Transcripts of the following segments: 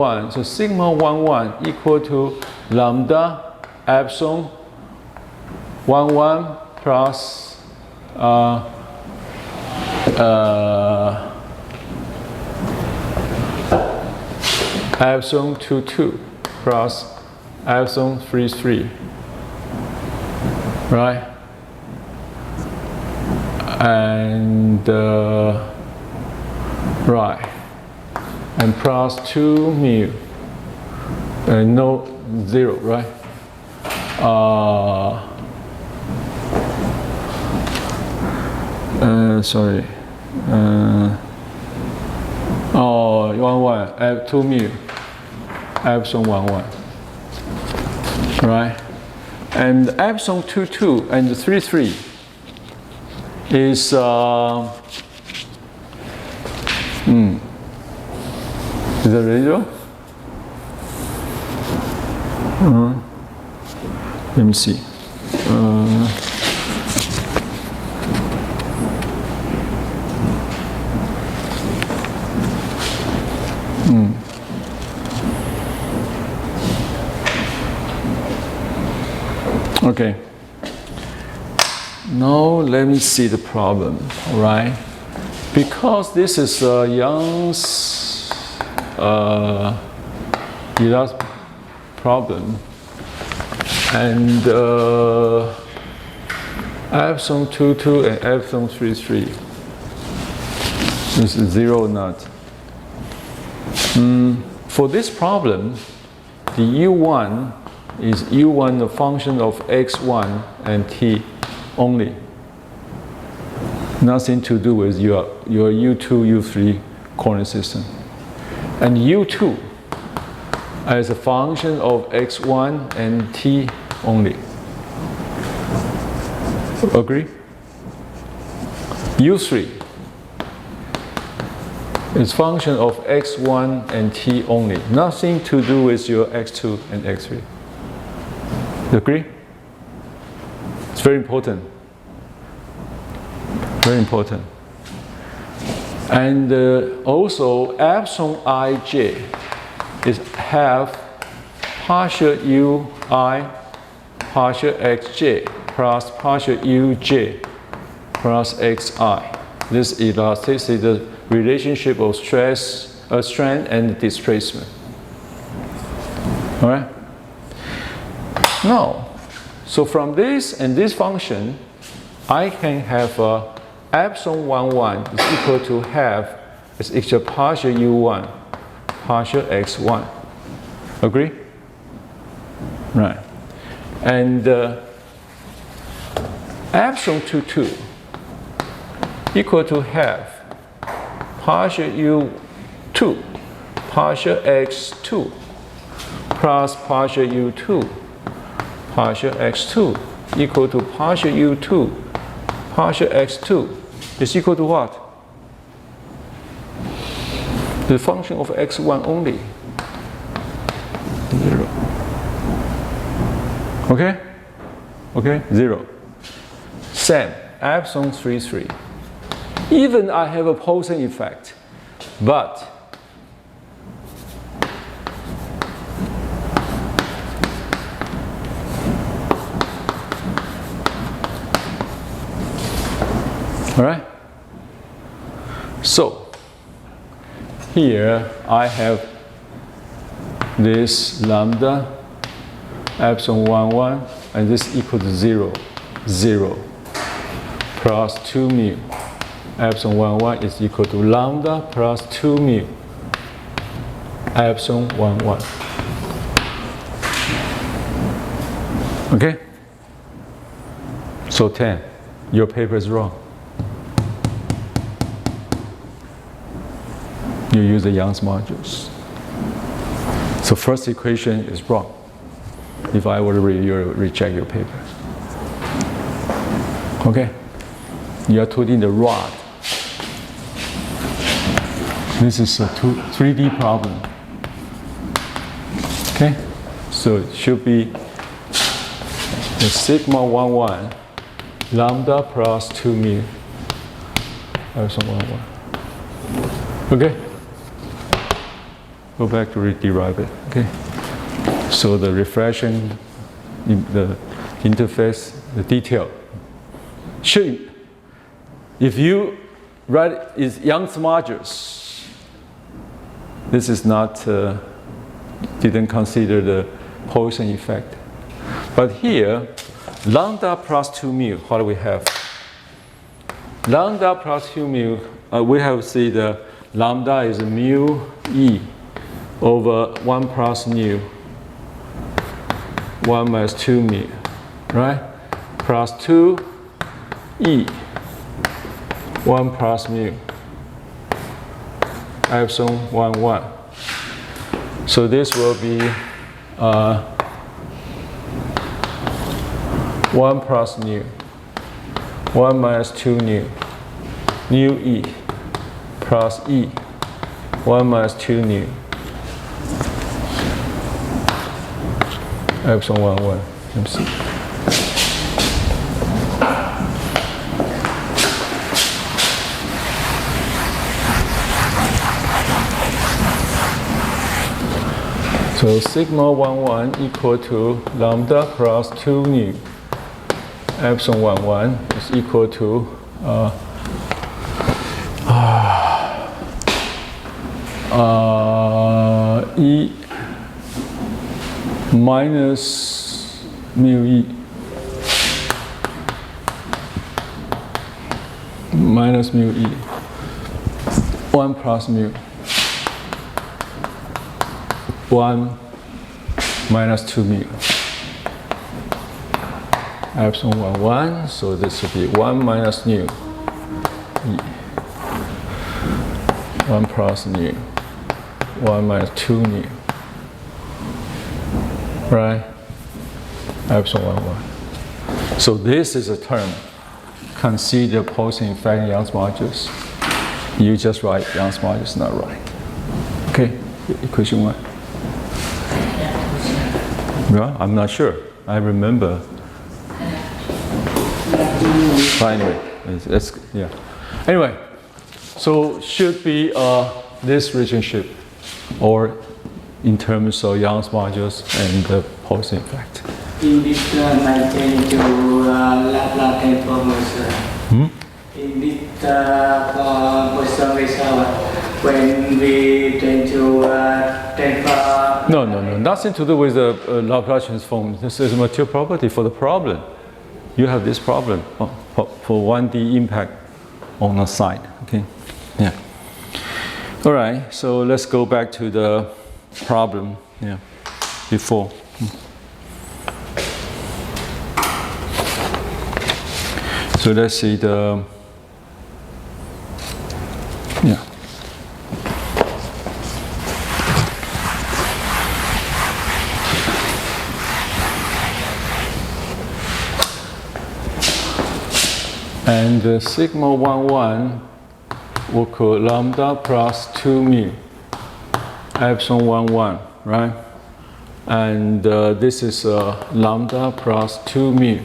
1. So sigma 1, 1 equal to lambda epsilon 1, 1 plus epsilon 2, 2 plus epsilon 3, 3. Right? And right. And plus 2 mu. No, 0, right? Sorry. 1, 1, 2 mu. Epsilon 1, 1. Right? And epsilon 2, 2 and 3, 3 is is that radio? Let me see. Okay. Now let me see the problem, all right? Because this is Young's problem, and epsilon 2, 2 and epsilon 3, 3 is 0 not. For this problem, the U1 is U1 a function of x1 and t only. Nothing to do with your U2, U3 coordinate system. And U2 as a function of x1 and t only. Agree? U3 is function of x1 and t only. Nothing to do with your x2 and x3. Agree? It's very important. Very important. And also epsilon ij is have partial ui partial xj plus partial uj plus xi. This elasticity is the relationship of strength and displacement. All right? Now, so from this and this function, I can have epsilon 1, 1 is equal to half is equal to partial u1 partial x1. Agree? Right. And epsilon 2, 2 equal to half partial u2 partial x2 plus partial u2 partial x2 equal to partial u2 partial x2 is equal to what? The function of x1 only. 0. Okay? Okay? 0. Same. Epsilon 3, 3. Even I have a Poisson effect, but all right? So, here I have this lambda, epsilon 1, 1, and this equal to 0, 0, plus 2 mu. Epsilon 1, 1 is equal to lambda plus 2 mu, epsilon 1, 1. Okay? So 10, your paper is wrong. You use the Young's modules. So first equation is wrong. If I were to reject your paper. Okay? You are putting the rod. This is a 3D problem. Okay? So it should be the sigma 1, 1 lambda plus 2 mu epsilon 1, 1. Okay? go back to derive it. Okay. So the reflection, the interface, the detail. Should, if you write is Young's modulus, this is not didn't consider the Poisson effect. But here, lambda plus 2 mu, what do we have? Lambda plus 2 mu, we have see the lambda is mu e over 1 plus mu, 1 minus 2 mu, right? Plus 2 e, 1 plus mu, epsilon 1, 1. So this will be 1 plus nu, 1 minus 2 nu, nu e, plus e, 1 minus 2 nu, epsilon 1, 1. Let me see. So sigma 1, 1 equal to lambda plus 2 nu, epsilon 1, 1 is equal to e minus mu e minus mu e 1 plus mu 1 minus 2 mu epsilon 1, 1, so this will be 1 minus nu e 1 plus nu 1 minus 2 nu, right? Epsilon 1, 1. So this is a term. Consider Poisson effect in Young's modulus. You just write Young's modulus, not right. Okay, equation 1. Well, I'm not sure. I remember. But anyway, yeah. Anyway, so should be this relationship, or in terms of Young's modulus and the Poisson effect. In this might change to Laplace transformation. In this Poisson result, when we tend to transform. No, nothing to do with the Laplace transform. This is a material property for the problem. You have this problem for 1D impact on the side. Okay, yeah. All right, so let's go back to the problem. Yeah, before. So let's see the. Yeah. And sigma 1, 1 will equal lambda plus 2 mu, epsilon 1, 1, right? And this is lambda plus 2 mu.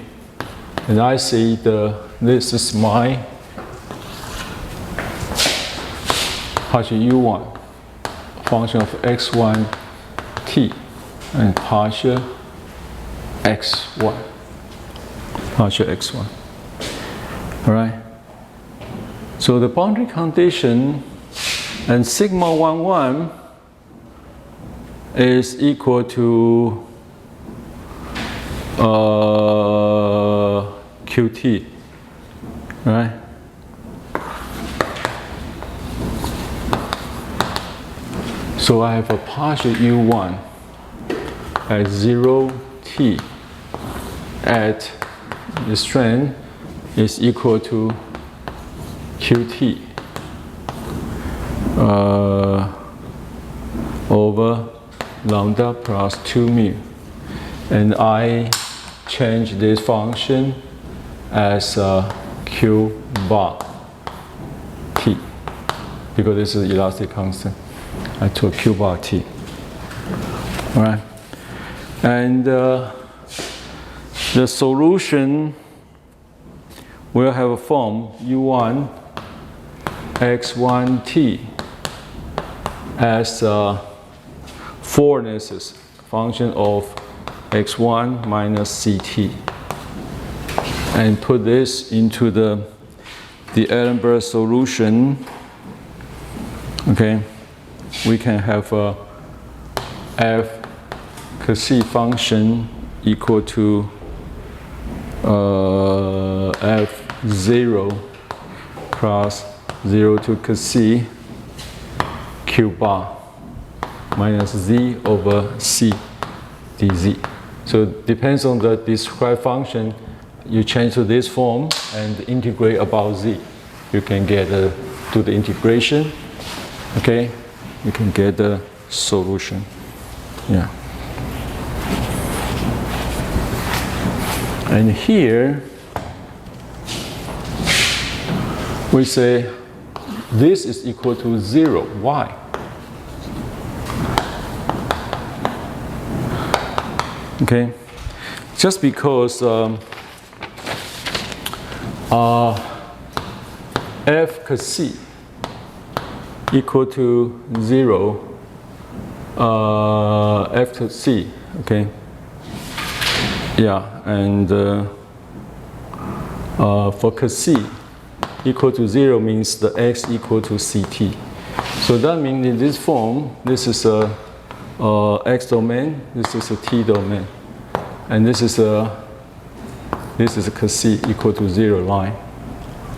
And I see this is my partial u1, function of x1 t, and partial x1, partial x1. All right. So the boundary condition and sigma 1, 1 is equal to qt, right? So I have a partial u1 at 0t at the strand is equal to qt over lambda plus 2 mu, and I change this function as q bar t, because this is elastic constant. I took q bar t. All right, and the solution will have a form u1 x1t as 4ness is function of x1 minus ct. And put this into the Ellenberg solution. Okay, we can have a f c function equal to f0 plus 0 to c q bar minus z over c dz. So it depends on the described function. You change to this form and integrate about z. You can get do the integration. Okay, you can get the solution. Yeah. And here we say this is equal to 0. Why? Okay, just because f c equal to 0, f to c, okay? Yeah, and for c equal to 0 means the x equal to ct. So that means in this form, this is a x domain, this is a t domain, and this is a c equal to 0 line.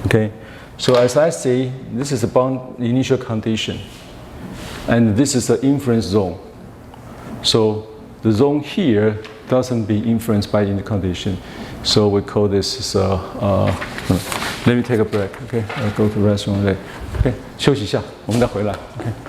Okay, so as I say, this is a bound initial condition, and this is the inference zone. So the zone here doesn't be influenced by the condition, so we call this let me take a break. Okay, I'll go to the restroom. Okay, 休息一下，我们再回来。Okay.